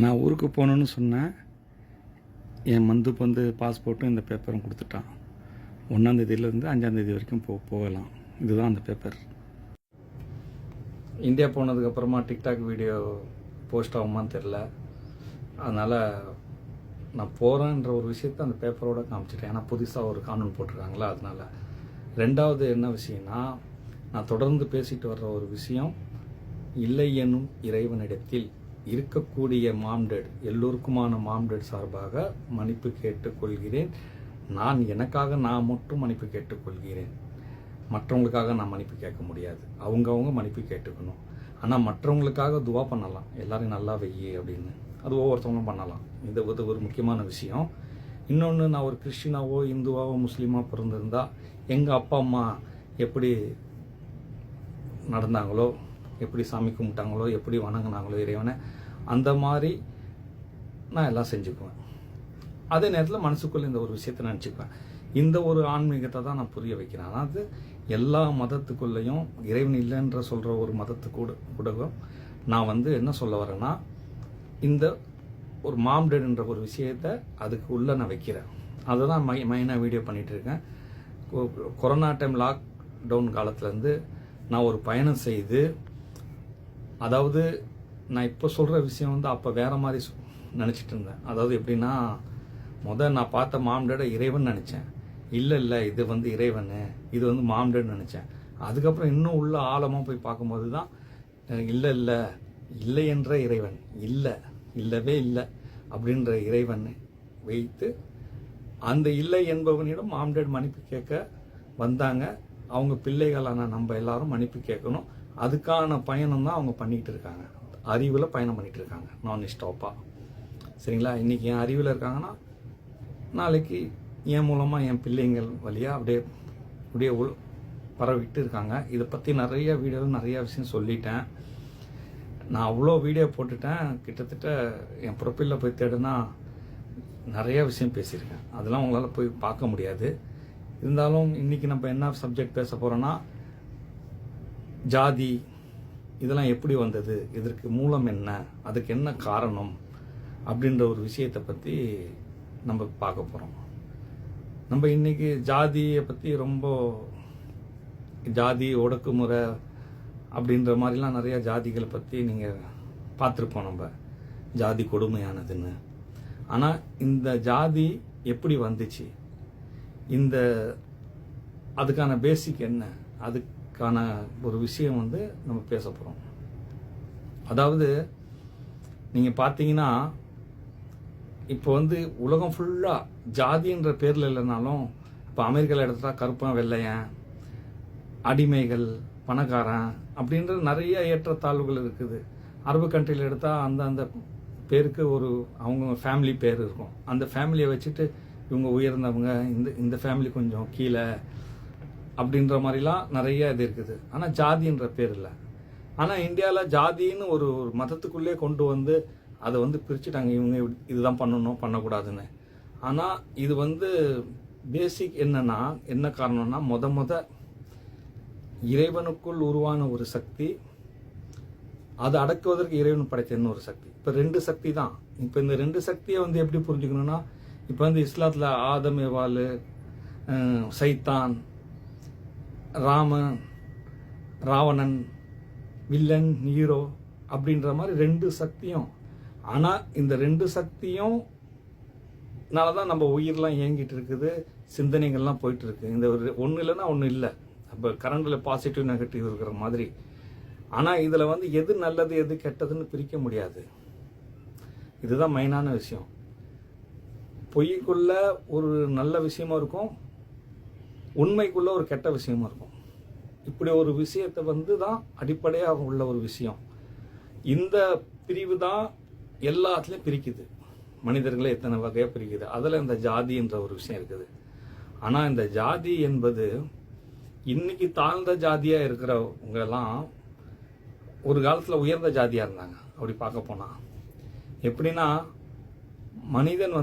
நான் ஊருக்கு போகணுன்னு சொன்னேன். என் வந்து பாஸ்போர்ட்டும் இந்த பேப்பரும் கொடுத்துட்டான். 1ஆந்தேதியிலேருந்து 5ஆந்தேதி வரைக்கும் போகலாம். இதுதான் அந்த பேப்பர். இந்தியா போனதுக்கப்புறமா டிக்டாக் வீடியோ போஸ்ட் ஆகுமான்னு தெரில. அதனால் நான் போகிறேன்ற ஒரு விஷயத்தை அந்த பேப்பரோடு காமிச்சிட்டேன். ஏன்னா புதுசாக ஒரு காணொலி போட்டிருக்காங்களா, அதனால். ரெண்டாவது என்ன விஷயம்னா, நான் தொடர்ந்து பேசிட்டு வர்ற ஒரு விஷயம், இல்லை எனும் இறைவனிடத்தில் இருக்கக்கூடிய மாம்டேட், எல்லோருக்குமான மாம்டேட் சார்பாக மன்னிப்பு கேட்டுக்கொள்கிறேன். எனக்காக நான் மட்டும் மன்னிப்பு கேட்டுக்கொள்கிறேன். மற்றவங்களுக்காக நான் மன்னிப்பு கேட்க முடியாது. அவங்கவுங்க மன்னிப்பு கேட்டுக்கணும். ஆனால் மற்றவங்களுக்காக துவா பண்ணலாம், எல்லாரையும் நல்லா வெய்யி அப்படின்னு. அது ஒவ்வொருத்தவங்களும் பண்ணலாம். இது ஒரு முக்கியமான விஷயம். இன்னொன்று, நான் ஒரு கிறிஸ்டினாவோ இந்துவாவோ முஸ்லீமாக பிறந்திருந்தா எங்கள் அப்பா அம்மா எப்படி நடந்தாங்களோ, எப்படி சாமி கும்பிட்டாங்களோ, எப்படி வணங்கினாங்களோ இறைவனை, அந்த மாதிரி நான் எல்லாம் செஞ்சுக்குவேன். அதே நேரத்தில் மனசுக்குள்ளே இந்த ஒரு விஷயத்தை நினச்சிக்குவேன். இந்த ஒரு ஆன்மீகத்தை தான் நான் புரிய வைக்கிறேன். அதாவது எல்லா மதத்துக்குள்ளேயும் இறைவன் இல்லைன்ற சொல்கிற ஒரு மதத்துக்கூட நான் என்ன சொல்ல வரேன்னா, இந்த ஒரு மாம்டேடுன்ற ஒரு விஷயத்தை அதுக்கு உள்ளே நான் வைக்கிறேன். அதை தான் மெயினாக வீடியோ பண்ணிகிட்ருக்கேன். கொரோனா டைம் லாக்டவுன் காலத்துலேருந்து நான் ஒரு பயணம் செய்து, அதாவது நான் இப்போ சொல்கிற விஷயம் அப்போ வேறு மாதிரி நினச்சிட்டு இருந்தேன். அதாவது எப்படின்னா, நான் பார்த்த மாம்டேடை இறைவன் நினச்சேன். இல்லை இது இறைவன், இது மாம்டேன்னு நினச்சேன். அதுக்கப்புறம் இன்னும் உள்ள ஆழமாக போய் பார்க்கும்போது தான் இல்லை என்ற இறைவன், இல்லவே இல்லை அப்படின்ற இறைவன் வைத்து அந்த இல்லை என்பவனிடம் மாம்டேட் மன்னிப்பு கேட்க வந்தாங்க. அவங்க பிள்ளைகளான நம்ம எல்லாரும் மன்னிப்பு கேட்கணும். அதுக்கான பயணம் தான் அவங்க பண்ணிக்கிட்டு இருக்காங்க. அறிவில் பயணம் பண்ணிகிட்டு இருக்காங்க, நான் ஸ்டாப்பாக. சரிங்களா? இன்றைக்கி என் அறிவில் இருக்காங்கன்னா, நாளைக்கு என் மூலமாக என் பிள்ளைங்கள் வழியாக அப்படியே பரவிட்டு இருக்காங்க. இதை பற்றி நிறைய வீடியோவில் நிறையா விஷயம் சொல்லிட்டேன். நான் அவ்வளோ வீடியோ போட்டுட்டேன். கிட்டத்தட்ட என் ப்ரொஃபைலில் போய் தேடுனா நிறையா விஷயம் பேசியிருக்கேன். அதெல்லாம் உங்களால் போய் பார்க்க முடியாது. இருந்தாலும் இன்றைக்கி நம்ம என்ன சப்ஜெக்ட் பேச போகிறோன்னா, ஜாதி இதெல்லாம் எப்படி வந்தது, இதற்கு மூலம் என்ன, அதுக்கு என்ன காரணம் அப்படின்ற ஒரு விஷயத்தை பற்றி நம்ம பார்க்க போகிறோம். நம்ம இன்றைக்கி ஜாதியை பற்றி ஜாதி ஒடுக்குமுறை அப்படின்ற மாதிரிலாம் நிறையா ஜாதிகளை பற்றி நீங்கள் பார்த்துருப்போம். நம்ம ஜாதி கொடுமையானதுன்னு. ஆனால் இந்த ஜாதி எப்படி வந்துச்சு, அதுக்கான பேசிக் என்ன, அதுக்கான ஒரு விஷயம் நம்ம பேச போகிறோம். அதாவது நீங்கள் பார்த்தீங்கன்னா, இப்போ உலகம் ஃபுல்லாக ஜாதின்ற பேரில் இல்லைனாலும், இப்போ அமெரிக்காவில் எடுத்துட்டா கருப்பன் வெள்ளையன், அடிமைகள், பணக்காரன் அப்படின்ற நிறைய ஏற்றத்தாழ்வுகள் இருக்குது. அரபு கண்ட்ரியில் எடுத்தால் அந்த பேருக்கு அவங்க ஃபேமிலி பேர் இருக்கும். அந்த ஃபேமிலியை வச்சுட்டு இவங்க உயர்ந்தவங்க, இந்த ஃபேமிலி கொஞ்சம் கீழே அப்படின்ற மாதிரிலாம் நிறைய இது இருக்குது. ஆனால் ஜாதின்ற பேர் இல்லை. ஆனால் இந்தியாவில் ஜாதின்னு ஒரு மதத்துக்குள்ளே கொண்டு அதை பிரிச்சுட்டாங்க. இவங்க இதுதான் பண்ணணும், பண்ணக்கூடாதுன்னு. ஆனால் இது பேசிக் என்ன காரணம்னா, முத இறைவனுக்குள் உருவான ஒரு சக்தி, அதை அடக்குவதற்கு இறைவன் படைத்த இன்னொரு சக்தி. இப்போ 2 சக்தி தான். இப்போ இந்த 2 சக்தியை எப்படி புரிஞ்சுக்கணும்னா, இப்போ இஸ்லாத்தில் ஆதம் ஏவாள், சைத்தான், ராவணன், வில்லன், ஹீரோ அப்படின்ற மாதிரி 2 சக்தியும். ஆனால் இந்த 2 சக்தியும் தான் நம்ம உயிரெலாம் இயங்கிட்டு இருக்குது, சிந்தனைகள்லாம் போயிட்டு இருக்கு. இந்த ஒன்று இல்லைன்னா ஒன்று இல்லை. அப்போ கரண்டில் பாசிட்டிவ் நெகட்டிவ் இருக்கிற மாதிரி. ஆனால் இதில் எது நல்லது எது கெட்டதுன்னு பிரிக்க முடியாது. இதுதான் மெயினான விஷயம். பொய்க்குள்ள ஒரு நல்ல விஷயமும் இருக்கும், உண்மைக்குள்ள ஒரு கெட்ட விஷயமும் இருக்கும். இப்படி ஒரு விஷயத்தை தான் அடிப்படையாக உள்ள ஒரு விஷயம். இந்த பிரிவு தான் எல்லாத்துலேயும் பிரிக்குது. மனிதர்களை எத்தனை வகையாக பிரிக்குது. அதில் இந்த ஜாதின்ற ஒரு விஷயம் இருக்குது. ஆனால் இந்த ஜாதி என்பது இன்னைக்கு தாழ்ந்த ஜாதியாக இருக்கிறவங்கெல்லாம் ஒரு காலத்தில் உயர்ந்த ஜாதியாக இருந்தாங்க. அப்படி பார்க்க போனால் எப்படின்னா, மனிதன்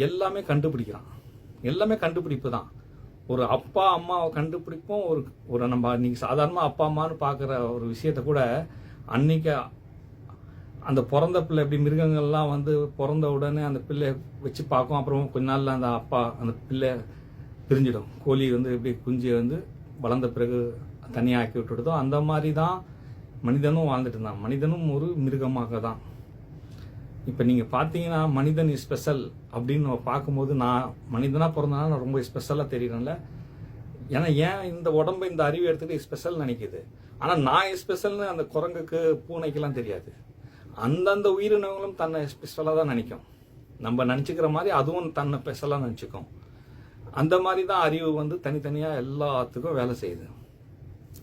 எல்லாமே கண்டுபிடிக்கிறான். எல்லாமே கண்டுபிடிப்பு தான். ஒரு அப்பா அம்மாவை கண்டுபிடிப்போம். ஒரு நம்ம இன்னைக்கு சாதாரணமாக அப்பா அம்மான்னு பார்க்குற ஒரு விஷயத்த கூட அன்னைக்கு அந்த பிறந்த பிள்ளை எப்படி மிருகங்கள்லாம் வந்து பிறந்த உடனே அந்த பிள்ளை வச்சு பார்க்கும், அப்புறம் கொஞ்ச நாள்ல அந்த அப்பா அந்த பிள்ளை பிரிஞ்சிடும். கோழி வந்து எப்படி குஞ்சு வந்து வளர்ந்த பிறகு தனியாக ஆக்கி விட்டுடுதோ அந்த மாதிரி தான் மனிதனும் வாழ்ந்துட்டு இருந்தான். மனிதனும் ஒரு மிருகமாக தான். இப்போ நீங்கள் பார்த்தீங்கன்னா மனிதன் ஸ்பெஷல் அப்படின்னு நம்ம பார்க்கும்போது, நான் மனிதனாக பிறந்தனால நான் ரொம்ப ஸ்பெஷலாக தெரியுறேன்ல. ஏன்னா ஏன் இந்த உடம்பு இந்த அறிவு எடுத்துகிட்டு ஸ்பெஷல் நினைக்குது. ஆனால் நான் ஸ்பெஷல்னு அந்த குரங்குக்கு பூனைக்கெல்லாம் தெரியாது. அந்தந்த உயிரினங்களும் தன்னை ஸ்பெஷலாக தான் நினைக்கும். நம்ம நினச்சிக்கிற மாதிரி அதுவும் தன்னை ஸ்பெஷலாக நினச்சிக்கும். அந்த மாதிரி தான் அறிவு வந்து தனித்தனியாக எல்லாத்துக்கும் வேலை செய்யுது.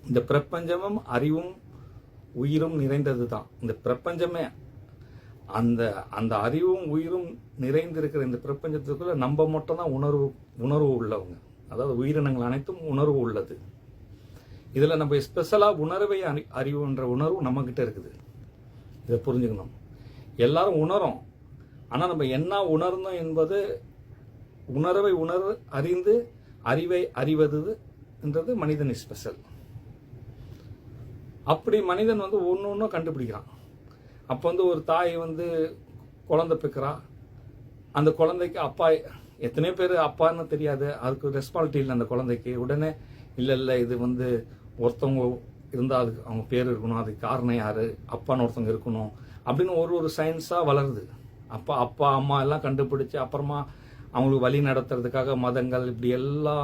இந்த பிரபஞ்சமும் அறிவும் உயிரும் நிறைந்தது தான் இந்த பிரபஞ்சமே. அந்த அந்த அறிவும் உயிரும் நிறைந்திருக்கிற இந்த பிரபஞ்சத்துக்குள்ள நம்ம மட்டும் தான் உணர்வு உள்ளவங்க. அதாவது உயிரினங்கள் அனைத்தும் உணர்வு உள்ளது. இதுல நம்ம ஸ்பெஷலா உணர்வை அறிவுன்ற உணர்வு நம்ம கிட்ட இருக்குது. இதை புரிஞ்சுக்கணும். எல்லாரும் உணரும். ஆனா நம்ம என்ன உணர்ந்தோம் என்பது உணர்வை அறிந்து அறிவை அறிவதுன்றது மனிதன் ஸ்பெஷல். அப்படி மனிதன் வந்து ஒன்னொன்னும் கண்டுபிடிக்கிறான். அப்போ வந்து ஒரு தாய் வந்து குழந்தை பெக்கிறா. அந்த குழந்தைக்கு அப்பா, எத்தனையோ பேர் அப்பான்னு தெரியாது, அதுக்கு ரெஸ்பான்சிபிலிட்டி இல்லை அந்த குழந்தைக்கு. உடனே இல்லை இது வந்து ஒருத்தவங்க இருந்தால் அதுக்கு அவங்க பேர் இருக்கணும், அதுக்கு காரணம் யாரு, அப்பான்னு ஒருத்தவங்க இருக்கணும் அப்படின்னு ஒரு சயின்ஸாக வளருது. அப்பா அம்மா எல்லாம் கண்டுபிடிச்சு அப்புறமா அவங்களுக்கு வழி நடத்துறதுக்காக மதங்கள் இப்படி எல்லா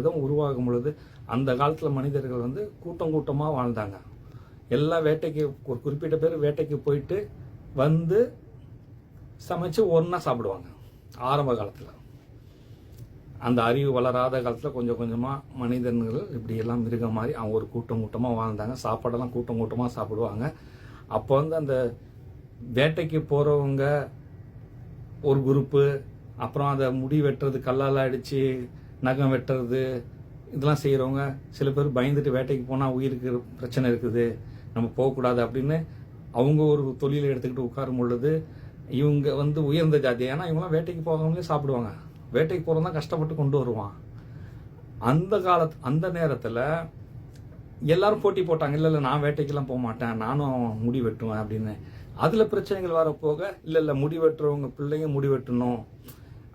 இதுவும் உருவாகும் பொழுது அந்த காலத்தில் மனிதர்கள் வந்து கூட்டமாக வாழ்ந்தாங்க. எல்லாம் வேட்டைக்கு, ஒரு குறிப்பிட்ட பேர் வேட்டைக்கு போயிட்டு வந்து சமைச்சு ஒன்றா சாப்பிடுவாங்க. ஆரம்ப காலத்தில், அந்த அறிவு வளராத காலத்தில் கொஞ்சம் கொஞ்சமாக மனிதர்கள் இப்படி எல்லாம் மிருகம் மாதிரி அவங்க ஒரு கூட்டமாக வாழ்ந்தாங்க. சாப்பாடெல்லாம் கூட்டமாக சாப்பிடுவாங்க. அப்போ வந்து அந்த வேட்டைக்கு போகிறவங்க ஒரு குரூப்பு, அப்புறம் அதை முடி வெட்டுறது, கல்லால் அடித்து நகம் வெட்டுறது, இதெல்லாம் செய்கிறவங்க. சில பேர் பயந்துட்டு வேட்டைக்கு போனால் உயிருக்கு பிரச்சனை இருக்குது, நம்ம போகக்கூடாது அப்படின்னு அவங்க ஒரு தொழிலை எடுத்துக்கிட்டு உட்காரும் பொழுது இவங்க வந்து உயர்ந்த ஜாதி. ஏன்னா இவங்களாம் வேட்டைக்கு போகாமலே சாப்பிடுவாங்க. வேட்டைக்கு போகிறதான் கஷ்டப்பட்டு கொண்டு வருவான். அந்த நேரத்தில் எல்லாரும் போட்டி போட்டாங்க. இல்லை நான் வேட்டைக்கெல்லாம் போக மாட்டேன், நானும் முடி வெட்டுவேன் அப்படின்னு. அதில் பிரச்சனைகள் வரப்போக இல்லை முடி வெட்டுறவங்க பிள்ளைங்க முடி வெட்டணும்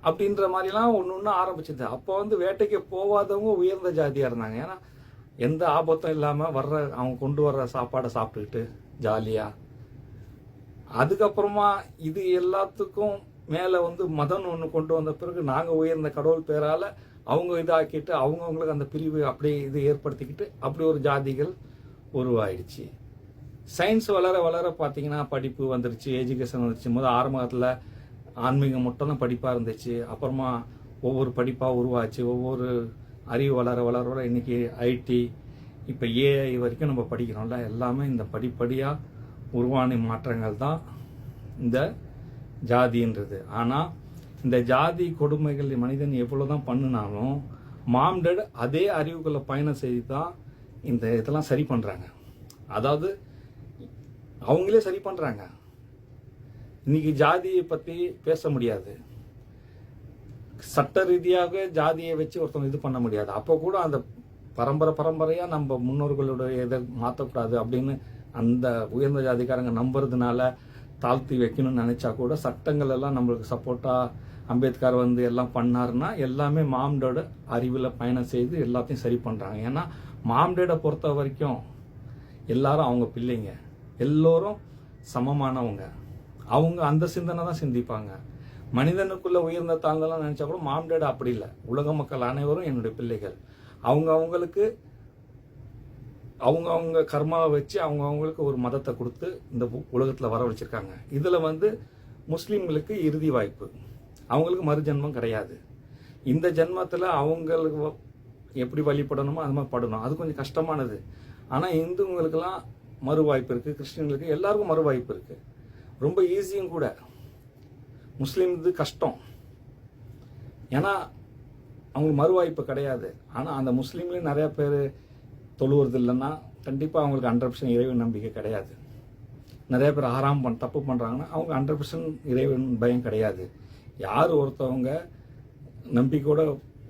அப்படின்ற மாதிரிலாம் ஒன்று ஆரம்பிச்சது. அப்போ வந்து வேட்டைக்கு போகாதவங்க உயர்ந்த ஜாதியாக இருந்தாங்க. ஏன்னா எந்த ஆபத்தும் இல்லாமல் அவங்க கொண்டு வர்ற சாப்பாடை சாப்பிட்டுக்கிட்டு ஜாலியாக. அதுக்கப்புறமா இது எல்லாத்துக்கும் மேலே வந்து மதம் ஒன்று கொண்டு வந்த பிறகு நாங்கள் உயர்ந்த கடவுள் பேரால் அவங்க இதாக்கிட்டு அவங்கவுங்களுக்கு அந்த பிரிவு அப்படியே இது ஏற்படுத்திக்கிட்டு அப்படி ஒரு ஜாதிகள் உருவாயிடுச்சு. சயின்ஸ் வளர பார்த்தீங்கன்னா படிப்பு வந்துருச்சு, எஜுகேஷன் வந்துருச்சு. முதல் ஆரம்பத்தில் ஆன்மீகம் மட்டும் தான் படிப்பாக இருந்துச்சு. அப்புறமா ஒவ்வொரு படிப்பாக உருவாச்சு. ஒவ்வொரு அறிவு வளர இன்னைக்கு ஐடி, இப்போ ஏஐ வரைக்கும் நம்ம படிக்கிறோம்ல. எல்லாமே இந்த படிப்படியாக உருவான மாற்றங்கள் தான் இந்த ஜாதின்றது. ஆனால் இந்த ஜாதி கொடுமைகள் மனிதன் எவ்வளோதான் பண்ணினாலும் மாம்டட் அதே அறிவுக்குள்ள பயணம் செய்து தான் இந்த இதெல்லாம் சரி பண்ணுறாங்க. அதாவது அவங்களே சரி பண்ணுறாங்க. இன்னைக்கு ஜாதியை பற்றி பேச முடியாது, சட்ட ரீதியாக ஜாதியை வச்சு ஒருத்தவங்க இது பண்ண முடியாது. அப்போ கூட அந்த பரம்பரையாக நம்ம முன்னோர்களோட இதை மாற்றக்கூடாது அப்படின்னு அந்த உயர்ந்த ஜாதிக்காரங்க நம்புறதுனால தாழ்த்தி வைக்கணும்னு நினைச்சா கூட சட்டங்கள் எல்லாம் நம்மளுக்கு சப்போர்ட்டாக அம்பேத்கர் வந்து எல்லாம் பண்ணாருன்னா எல்லாமே மாம்டோட அறிவில் பயணம் செய்து எல்லாத்தையும் சரி பண்ணுறாங்க. ஏன்னா மாம்டேடை பொறுத்த வரைக்கும் எல்லாரும் அவங்க பிள்ளைங்க, எல்லோரும் சமமானவங்க. அவங்க அந்த சிந்தனை தான் சிந்திப்பாங்க. மனிதனுக்குள்ள உயர்ந்த தாழ்ந்தெல்லாம் நினைச்சா கூட மாம்டேட் அப்படி இல்லை. உலக மக்கள் அனைவரும் என்னுடைய பிள்ளைகள். அவங்களுக்கு அவங்க கர்மாவை வச்சு அவங்களுக்கு ஒரு மதத்தை கொடுத்து இந்த உலகத்தில் வர வச்சிருக்காங்க. இதில் வந்து முஸ்லீம்களுக்கு இறுதி வாய்ப்பு, அவங்களுக்கு மறுஜென்மம் கிடையாது. இந்த ஜென்மத்தில் அவங்களுக்கு எப்படி வழிபடணுமோ அது மாதிரி படணும். அது கொஞ்சம் கஷ்டமானது. ஆனால் இந்துங்களுக்கெல்லாம் மறு வாய்ப்பு இருக்குது, கிறிஸ்டின்களுக்கு எல்லாருக்கும் மறு வாய்ப்பு இருக்குது. ரொம்ப ஈஸியும் கூட. முஸ்லீம் இது கஷ்டம், ஏன்னா அவங்களுக்கு மறு வாய்ப்பு கிடையாது. ஆனால் அந்த முஸ்லீம்லேயும் நிறைய பேர் தொழுவது இல்லைன்னா கண்டிப்பாக அவங்களுக்கு 100% இறைவன் நம்பிக்கை கிடையாது. நிறைய பேர் தப்பு பண்ணுறாங்கன்னா அவங்க 100% இறைவன் பயம் கிடையாது. யார் ஒருத்தவங்க நம்பிக்கையோட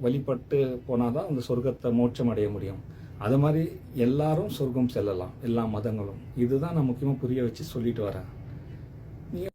வழிபட்டு போனால் தான் அந்த சொர்க்கத்தை மோட்சம் அடைய முடியும். அது மாதிரி எல்லாரும் சொர்க்கம் செல்லலாம், எல்லா மதங்களும். இதுதான் நான் முக்கியமாக புரிய வச்சு சொல்லிட்டு வரேன். நீங்க